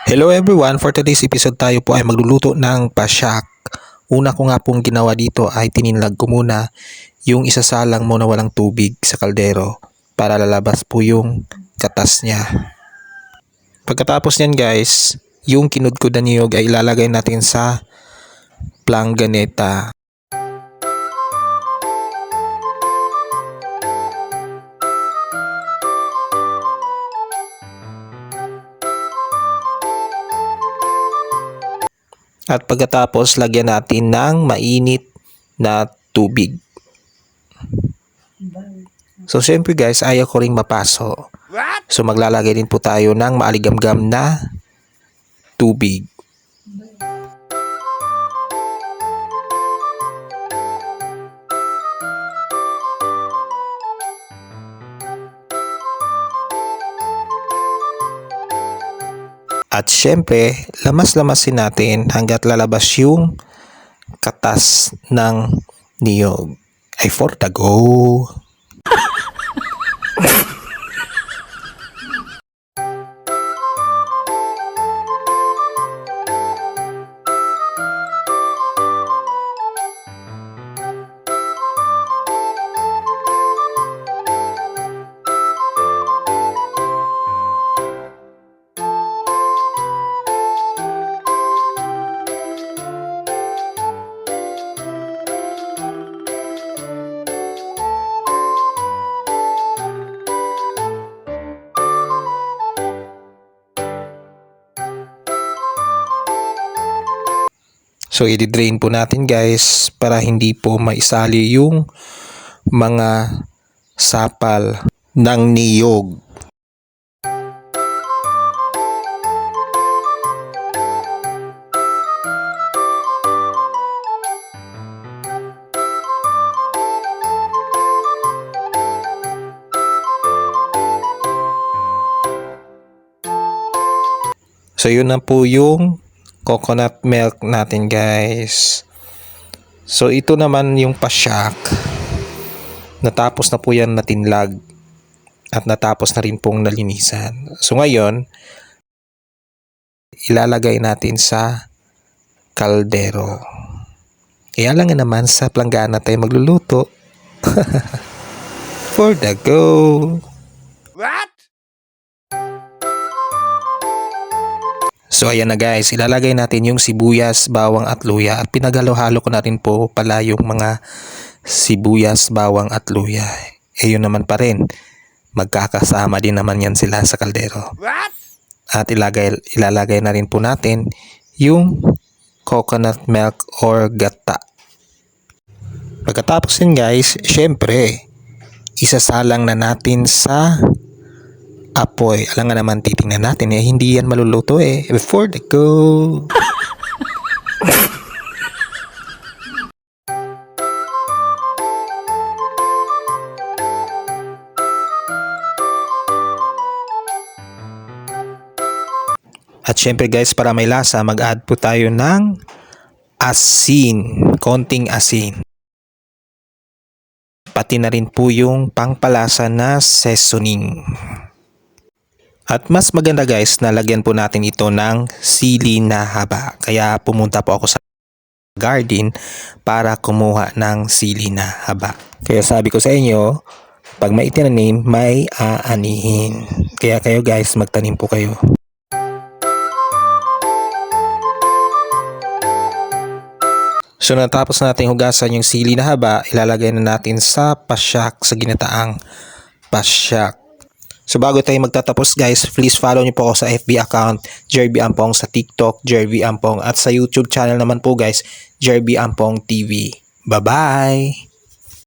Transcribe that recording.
Hello everyone, for today's episode tayo po ay magluluto ng pasyak. Una ko nga pong ginawa dito ay tininlag ko muna yung isasalang mo na walang tubig sa kaldero para lalabas po yung katas niya. Pagkatapos niyan guys, yung kinudkod na niyog ay ilalagay natin sa planganeta. At pagkatapos, lagyan natin ng mainit na tubig. So, syempre guys, ayaw ko ring mapaso. So, maglalagay din po tayo ng maaligamgam na tubig. At syempre, lamas-lamasin natin hanggat lalabas yung katas ng niyog. Ay for the go! So, i-drain po natin guys para hindi po maisali yung mga sapal ng niyog. So, yun na po yung coconut milk natin guys. So ito naman yung pasyak. Natapos na po yan natinlag at natapos na rin pong nalinisan. So ngayon, ilalagay natin sa kaldero. Kaya lang naman sa planggana tayo magluluto. For the go! What? So ayan na guys, ilalagay natin yung sibuyas, bawang at luya at pinaghalo-halo ko natin po pala yung mga sibuyas, bawang at luya. Eh yun naman pa rin, magkakasama din naman yan sila sa kaldero. At ilalagay na rin po natin yung coconut milk or gata. Pagkatapos yun guys, syempre, isasalang na natin sa apoy. Alam nga naman, titingnan natin hindi yan maluluto before the go. At syempre guys, para may lasa, mag-add po tayo ng asin, konting asin. Pati na rin po yung pangpalasa na seasoning. At mas maganda guys na lagyan po natin ito ng sili na haba. Kaya pumunta po ako sa garden para kumuha ng sili na haba. Kaya sabi ko sa inyo, pag may itinanim, may aanihin. Kaya kayo guys, magtanim po kayo. So natapos natin hugasan yung sili na haba, ilalagay na natin sa pasyak, sa ginataang pasyak. So bago tayo magtatapos guys, please follow niyo po ako sa FB account, Jerby Ampong, sa TikTok, Jerby Ampong, at sa YouTube channel naman po guys, Jerby Ampong TV. Bye-bye!